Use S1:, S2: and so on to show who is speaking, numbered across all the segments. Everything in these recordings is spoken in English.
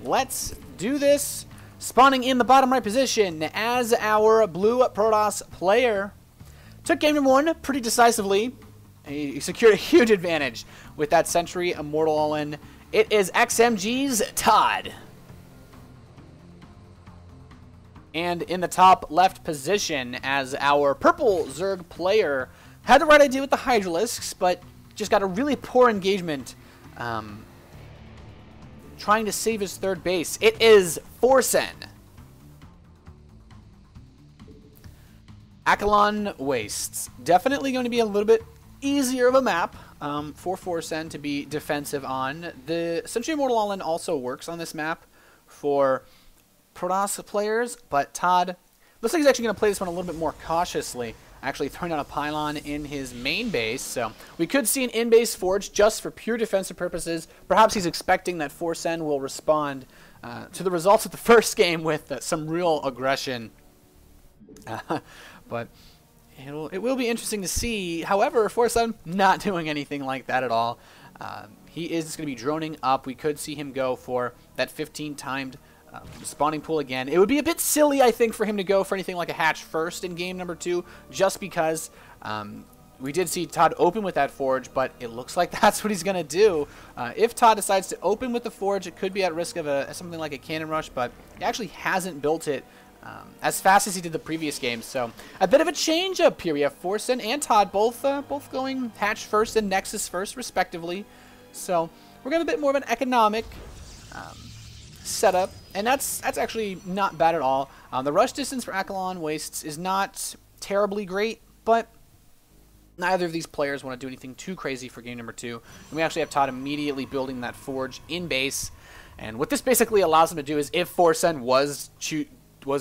S1: let's do this. Spawning in the bottom right position as our blue Protoss player took game number 1 pretty decisively. He secured a huge advantage with that Sentry Immortal all-in. It is XMG's ToD. And in the top left position as our purple Zerg player had the right idea with the Hydralisks, but just got a really poor engagement trying to save his third base. It is Forsen. Acheron Wastes. Definitely going to be a little bit easier of a map for Forsen to be defensive on. The Sentry Immortal All-In also works on this map for Protoss players, but ToD looks like he's actually going to play this one a little bit more cautiously, actually throwing down a pylon in his main base. So we could see an in-base forge just for pure defensive purposes. Perhaps he's expecting that Forsen will respond to the results of the first game with some real aggression. But it will be interesting to see. However, Forsen not doing anything like that at all. He is just going to be droning up. We could see him go for that 15-timed spawning pool again. It would be a bit silly, I think, for him to go for anything like a hatch first in game number 2, just because we did see ToD open with that forge, but it looks like that's what he's going to do. If ToD decides to open with the forge, it could be at risk of something like a cannon rush, but he actually hasn't built it as fast as he did the previous game. So a bit of a change up here. We have Forsen and ToD both going hatch first and nexus first, respectively. So we're going to have a bit more of an economic setup, and that's actually not bad at all. The rush distance for Acheron Wastes is not terribly great, but neither of these players want to do anything too crazy for game number 2. And we actually have ToD immediately building that forge in base. And what this basically allows him to do is, if Forsen was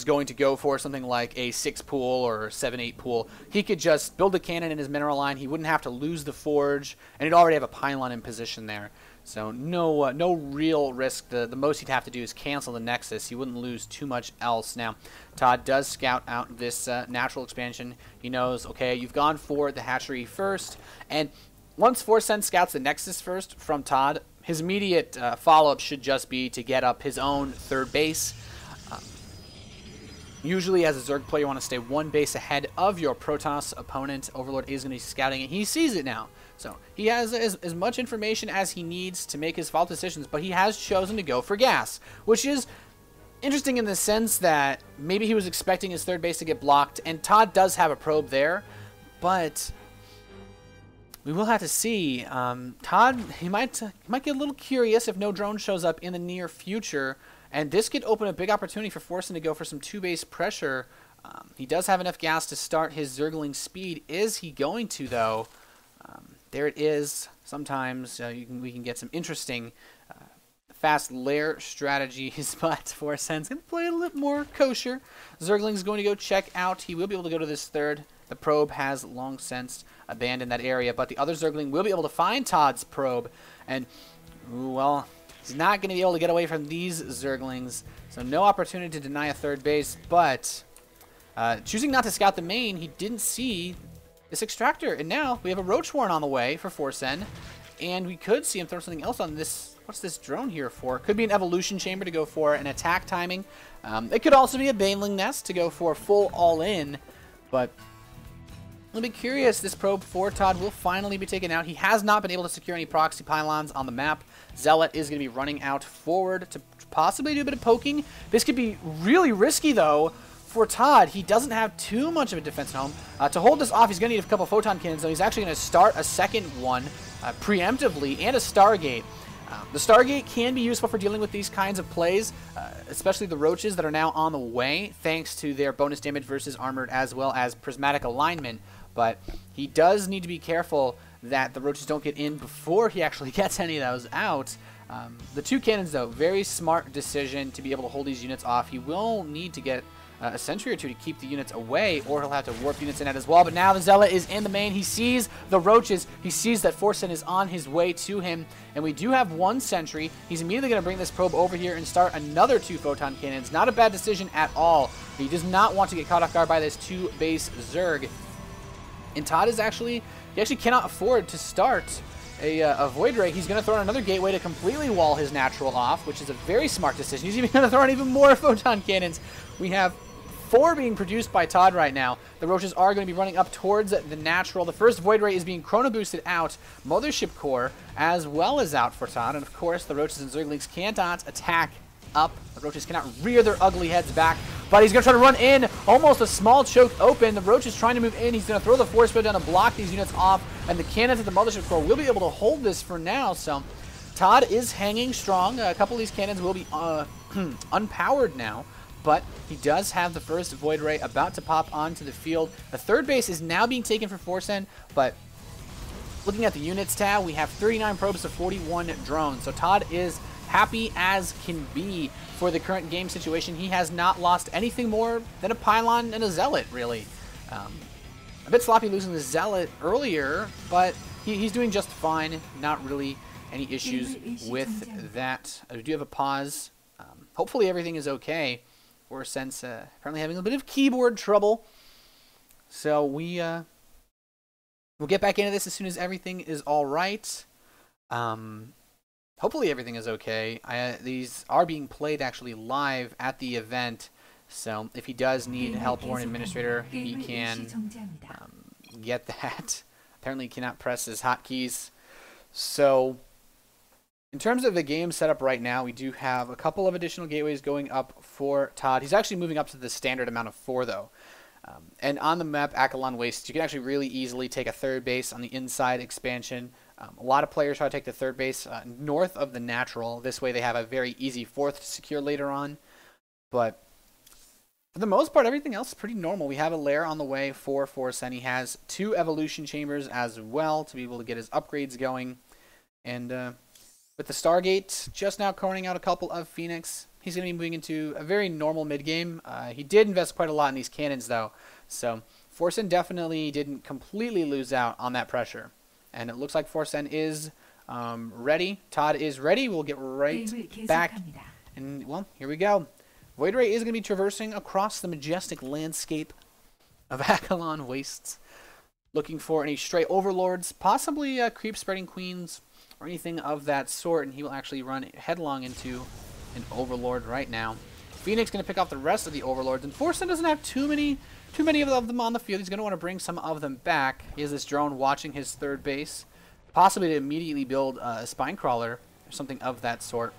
S1: going to go for something like a 6 pool or 7-8 pool, he could just build a cannon in his mineral line. He wouldn't have to lose the forge, and he'd already have a pylon in position there. So no real risk. The most he'd have to do is cancel the Nexus. He wouldn't lose too much else. Now, ToD does scout out this natural expansion. He knows, okay, you've gone for the hatchery first, and once Forsen scouts the Nexus first from ToD, his immediate follow-up should just be to get up his own third base. Usually, as a Zerg player, you want to stay one base ahead of your Protoss opponent. Overlord is going to be scouting it. He sees it now. So he has as much information as he needs to make his follow-up decisions, but he has chosen to go for gas, which is interesting in the sense that maybe he was expecting his third base to get blocked, and ToD does have a probe there, but we will have to see. ToD, he might get a little curious if no drone shows up in the near future, and this could open a big opportunity for Forsen to go for some 2-base pressure. He does have enough gas to start his Zergling speed. Is he going to, though? There it is. Sometimes we can get some interesting fast lair strategies, but Forsen's going to play a little more kosher. Zergling's going to go check out. He will be able to go to this third. The probe has long since abandoned that area, but the other Zergling will be able to find ToD's probe, and, well, he's not going to be able to get away from these Zerglings, so no opportunity to deny a third base, but choosing not to scout the main, he didn't see this extractor, and now we have a Roach Warren on the way for Forsen, and we could see him throw something else on this. What's this drone here for? Could be an evolution chamber to go for an attack timing. It could also be a Baneling Nest to go for full all-in, but I'll be curious. This probe for ToD will finally be taken out. He has not been able to secure any proxy pylons on the map. Zealot is going to be running out forward to possibly do a bit of poking. This could be really risky, though, for ToD. He doesn't have too much of a defense at home. To hold this off, he's going to need a couple photon cannons, though. He's actually going to start a second one preemptively, and a Stargate. The Stargate can be useful for dealing with these kinds of plays, especially the Roaches that are now on the way, thanks to their bonus damage versus armored as well as prismatic alignment. But he does need to be careful that the Roaches don't get in before he actually gets any of those out. The 2 cannons, though, very smart decision to be able to hold these units off. He will need to get a sentry or 2 to keep the units away, or he'll have to warp units in it as well. But now the Zealot is in the main. He sees the Roaches. He sees that Forsen is on his way to him, and we do have 1 sentry. He's immediately going to bring this probe over here and start another 2 photon cannons. Not a bad decision at all. He does not want to get caught off guard by this 2-base Zerg. And ToD is he actually cannot afford to start a Void Ray, he's going to throw in another Gateway to completely wall his natural off, which is a very smart decision. He's even going to throw in even more Photon Cannons. We have 4 being produced by ToD right now. The Roaches are going to be running up towards the natural. The first Void Ray is being chrono boosted out. Mothership Core as well as out for ToD. And of course, the Roaches and Zerglings cannot attack up. The Roaches cannot rear their ugly heads back. But he's going to try to run in. Almost a small choke open. The Roach is trying to move in. He's going to throw the Force Field down to block these units off. And the cannons at the Mothership Core will be able to hold this for now. So ToD is hanging strong. A couple of these cannons will be unpowered now. But he does have the first Void Ray about to pop onto the field. The third base is now being taken for Forsen, but looking at the units tab, we have 39 probes to 41 drones. So ToD is happy as can be for the current game situation. He has not lost anything more than a Pylon and a Zealot, really. A bit sloppy losing the Zealot earlier, but he's doing just fine. Not really any issues with that. We do have a pause. Hopefully everything is okay. Forsen's apparently having a bit of keyboard trouble. So we'll get back into this as soon as everything is all right. Hopefully everything is okay. These are being played actually live at the event. So if he does need help or an administrator, he can get that. Apparently he cannot press his hotkeys. So in terms of the game setup right now, we do have a couple of additional gateways going up for ToD. He's actually moving up to the standard amount of 4, though. And on the map, Akalon Wastes, you can actually really easily take a third base on the inside expansion. A lot of players try to take the third base north of the natural. This way they have a very easy 4th to secure later on. But for the most part, everything else is pretty normal. We have a lair on the way for Forsen. He has 2 evolution chambers as well to be able to get his upgrades going. And with the Stargate just now coroning out a couple of Phoenix, he's going to be moving into a very normal mid-game. He did invest quite a lot in these cannons, though. So Forsen definitely didn't completely lose out on that pressure. And it looks like Forsen is ready. ToD is ready. We'll get right back. And, well, here we go. Void Ray is going to be traversing across the majestic landscape of Akalon Wastes, looking for any stray Overlords, possibly creep spreading Queens, or anything of that sort, and he will actually run headlong into an Overlord right now. Phoenix going to pick off the rest of the Overlords, and Forsen doesn't have too many of them on the field. He's going to want to bring some of them back. He has this drone watching his third base, possibly to immediately build a Spine Crawler or something of that sort.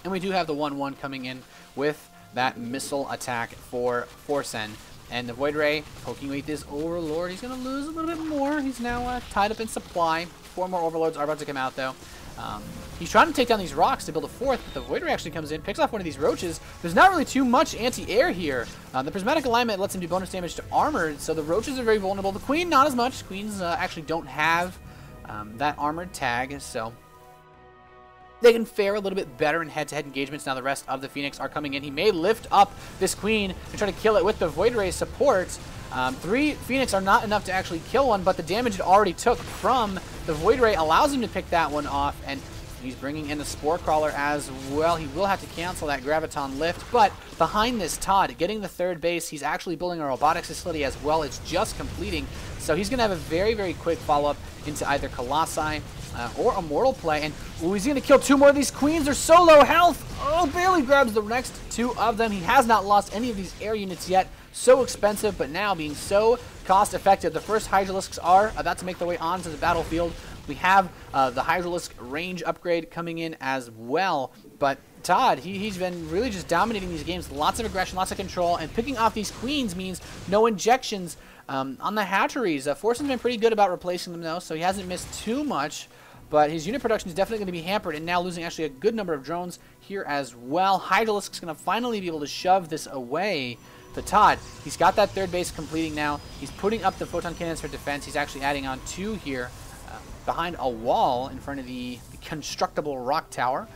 S1: And we do have the 1-1 coming in with that missile attack for Forsen. And the Void Ray poking away this Overlord. He's going to lose a little bit more. He's now tied up in supply. 4 more Overlords are about to come out, though. He's trying to take down these rocks to build a 4th, but the Void Ray actually comes in, picks off one of these Roaches. There's not really too much anti-air here. The Prismatic Alignment lets him do bonus damage to armored, so the Roaches are very vulnerable. The Queen, not as much. Queens actually don't have that armored tag, so they can fare a little bit better in head-to-head engagements. Now the rest of the Phoenix are coming in. He may lift up this Queen and try to kill it with the Void Ray support. 3 Phoenix are not enough to actually kill one, but the damage it already took from the Void Ray allows him to pick that one off, and he's bringing in the Spore Crawler as well. He will have to cancel that Graviton lift, but behind this ToD, getting the third base, he's actually building a robotics facility as well. It's just completing, so he's going to have a very, very quick follow-up into either Colossi or Immortal play, and ooh, he's going to kill 2 more of these Queens. They're so low health. Oh, barely grabs the next 2 of them. He has not lost any of these air units yet. So expensive, but now being so cost-effective. The first Hydralisks are about to make their way onto the battlefield. We have the Hydralisk range upgrade coming in as well, but ToD, he's been really just dominating these games. Lots of aggression, lots of control, and picking off these Queens means no injections on the hatcheries. Forsen's been pretty good about replacing them, though, so he hasn't missed too much. But his unit production is definitely going to be hampered, and now losing actually a good number of drones here as well. Hydralisk's going to finally be able to shove this away. The ToD, he's got that third base completing now. He's putting up the Photon Cannons for defense. He's actually adding on 2 here behind a wall in front of the constructible rock tower.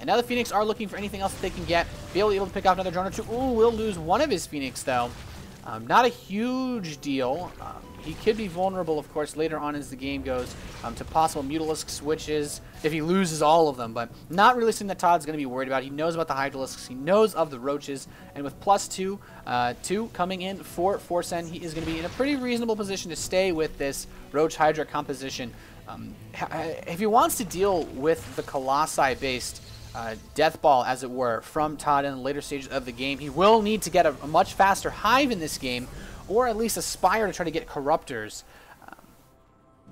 S1: And now the Phoenix are looking for anything else that they can get. Be able to pick off another drone or 2. Ooh, will lose one of his Phoenix, though. Not a huge deal. He could be vulnerable, of course, later on as the game goes to possible Mutalisk switches if he loses all of them, but not really something that ToD's going to be worried about. He knows about the Hydralisks. He knows of the Roaches, and with +2 coming in for Forsen, he is going to be in a pretty reasonable position to stay with this Roach Hydra composition. If he wants to deal with the Colossi-based death ball, as it were, from ToD in the later stages of the game, he will need to get a much faster hive in this game, or at least aspire to try to get Corruptors.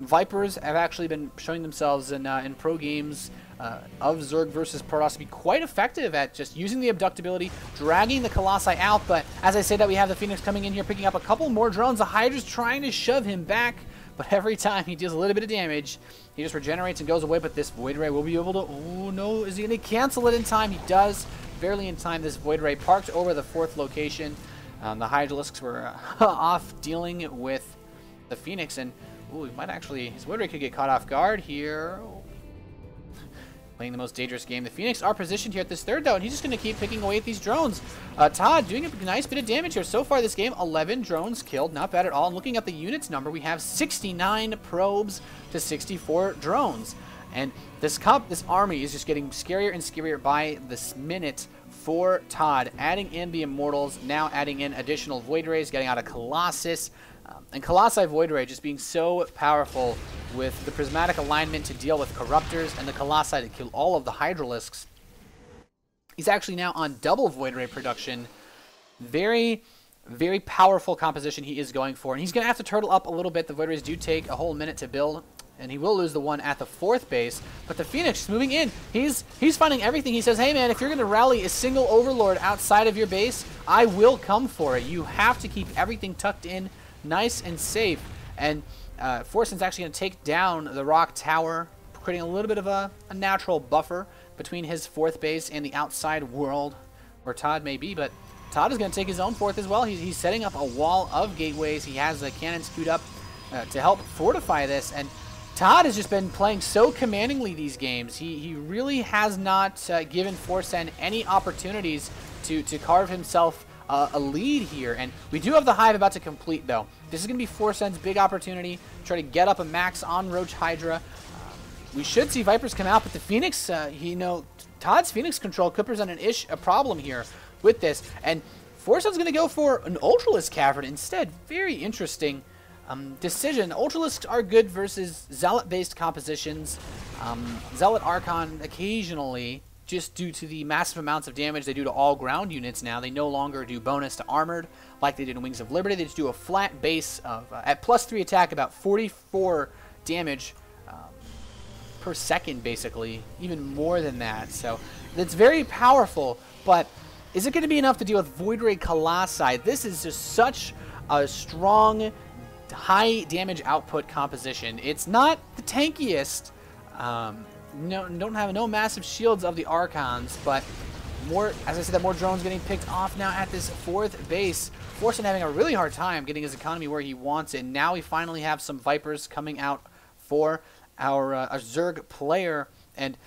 S1: Vipers have actually been showing themselves in pro games of Zerg versus Protoss to be quite effective at just using the abductability, dragging the Colossi out, but as I say that, we have the Phoenix coming in here, picking up a couple more drones. The Hydra's trying to shove him back, but every time he deals a little bit of damage, he just regenerates and goes away, but this Void Ray will be able to... Oh, no. Is he going to cancel it in time? He does. Barely in time. This Void Ray parked over the 4th location. The Hydralisks were off dealing with the Phoenix, and... Ooh, he might actually... His Void Ray could get caught off guard here. Playing the most dangerous game. The Phoenix are positioned here at this 3rd, though, and he's just going to keep picking away at these drones. ToD doing a nice bit of damage here. So far this game, 11 drones killed. Not bad at all. And looking at the units number, we have 69 probes to 64 drones. And this army is just getting scarier and scarier by this minute for ToD. Adding in the Immortals, now adding in additional Void Rays, getting out a Colossus. And Colossi Void Ray just being so powerful with the prismatic alignment to deal with Corruptors and the Colossi to kill all of the Hydralisks. He's actually now on double Void Ray production. Very, very powerful composition he is going for. And he's going to have to turtle up a little bit. The Void Rays do take a whole minute to build, and he will lose the one at the 4th base. But the Phoenix is moving in. He's finding everything. He says, hey man, if you're going to rally a single Overlord outside of your base, I will come for it. You have to keep everything tucked in nice and safe. And Forsen's actually going to take down the Rock Tower, creating a little bit of a natural buffer between his 4th base and the outside world where ToD may be. But ToD is going to take his own 4th as well. He's setting up a wall of gateways. He has the cannons queued up to help fortify this. And ToD has just been playing so commandingly these games. He really has not given Forsen any opportunities to carve himself a lead here. And we do have the hive about to complete, though. This is going to be Forsen's big opportunity to try to get up a max on Roach Hydra. We should see Vipers come out, but the Phoenix, ToD's Phoenix control could present a problem here with this. And Forsen's going to go for an Ultralisk Cavern instead. Very interesting decision. Ultralisks are good versus Zealot-based compositions. Zealot Archon occasionally, just due to the massive amounts of damage they do to all ground units now. They no longer do bonus to armored like they did in Wings of Liberty. They just do a flat base of, at +3 attack, about 44 damage per second, basically. Even more than that. So it's very powerful, but is it going to be enough to deal with Void Ray Colossi? This is just such a strong, high damage output composition. It's not the tankiest. Don't have no massive shields of the Archons, but more, as I said, that more drones getting picked off now at this 4th base. Forsen having a really hard time getting his economy where he wants it. And now we finally have some Vipers coming out for our Zerg player, and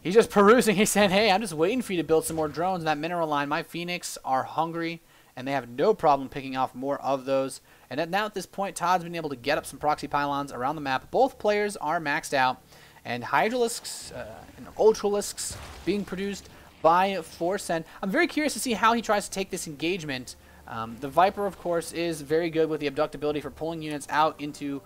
S1: he's just perusing. He's saying, hey, I'm just waiting for you to build some more drones in that mineral line. My Phoenix are hungry, and they have no problem picking off more of those. And now at this point, ToD's been able to get up some proxy pylons around the map. Both players are maxed out. And Hydralisks and Ultralisks being produced by Forsen. I'm very curious to see how he tries to take this engagement. The Viper, of course, is very good with the abductability for pulling units out into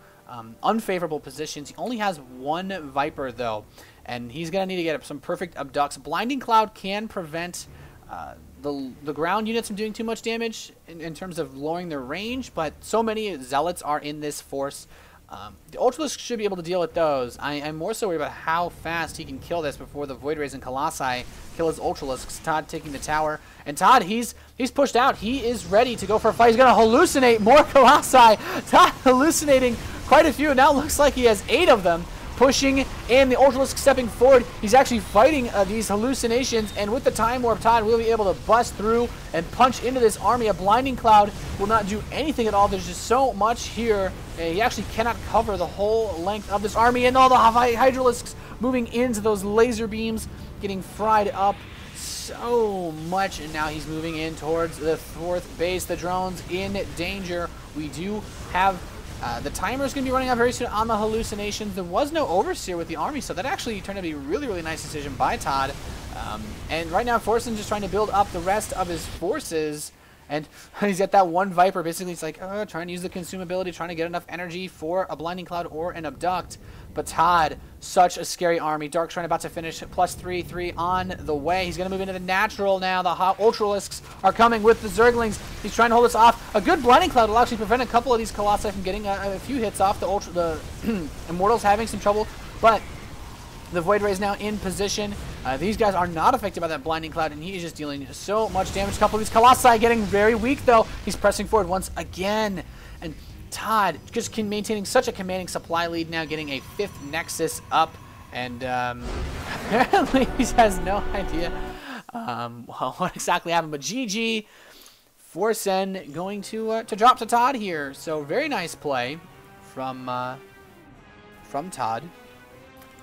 S1: unfavorable positions. He only has one Viper, though, and he's going to need to get up some perfect abducts. Blinding Cloud can prevent the ground units from doing too much damage in terms of lowering their range, but so many Zealots are in this force. The Ultralisk should be able to deal with those. I'm more so worried about how fast he can kill this before the Void Rays and Colossi kill his Ultralisks. ToD taking the tower. And ToD, he's pushed out. He is ready to go for a fight. He's going to hallucinate more Colossi. ToD hallucinating quite a few. Now it looks like he has 8 of them. Pushing and the Ultralisk stepping forward. He's actually fighting these hallucinations, and with the Time Warp, ToD will be able to bust through and punch into this army. A Blinding Cloud will not do anything at all. There's just so much here. He actually cannot cover the whole length of this army, and all the Hydralisks moving into those laser beams, getting fried up so much, and now he's moving in towards the 4th base. The drones in danger. We do have the timer is going to be running out very soon on the hallucinations. There was no Overseer with the army, so that actually turned out to be a really, really nice decision by ToD. And right now, Forsen's just trying to build up the rest of his forces. And he's got that one Viper. Basically, he's like, trying to use the consumability, trying to get enough energy for a Blinding Cloud or an Abduct. But ToD, such a scary army. Darkshrine about to finish, +3/3 on the way. He's going to move into the natural now. The hot Ultralisks are coming with the Zerglings. He's trying to hold us off. A good Blinding Cloud will actually prevent a couple of these Colossi from getting a few hits off. The Immortals having some trouble, but the Void Ray is now in position. These guys are not affected by that Blinding Cloud, and he is just dealing so much damage. A couple of these Colossi getting very weak, though. He's pressing forward once again. And ToD just maintaining such a commanding supply lead now, getting a 5th Nexus up. And apparently he has no idea what exactly happened. But GG, Forsen going to drop to ToD here. So very nice play from ToD.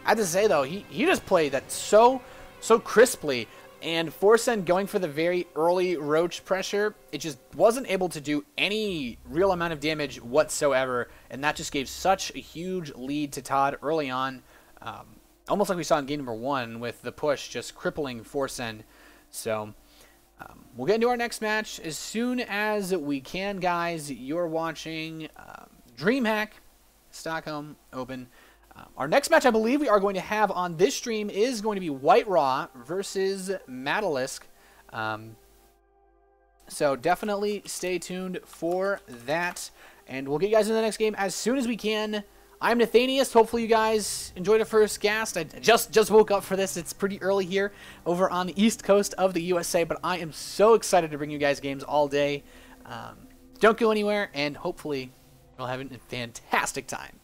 S1: I have to say, though, he just played that so crisply, and Forsen going for the very early Roach pressure, it just wasn't able to do any real amount of damage whatsoever, and that just gave such a huge lead to ToD early on, almost like we saw in game number 1 with the push just crippling Forsen. So we'll get into our next match as soon as we can, guys. You're watching DreamHack Stockholm Open. Our next match, I believe we are going to have on this stream, is going to be White Raw versus Madalisk. So definitely stay tuned for that. And we'll get you guys in the next game as soon as we can. I'm Nathanias. Hopefully you guys enjoyed the first cast. I just woke up for this. It's pretty early here over on the East Coast of the USA. But I am so excited to bring you guys games all day. Don't go anywhere, and hopefully you'll have a fantastic time.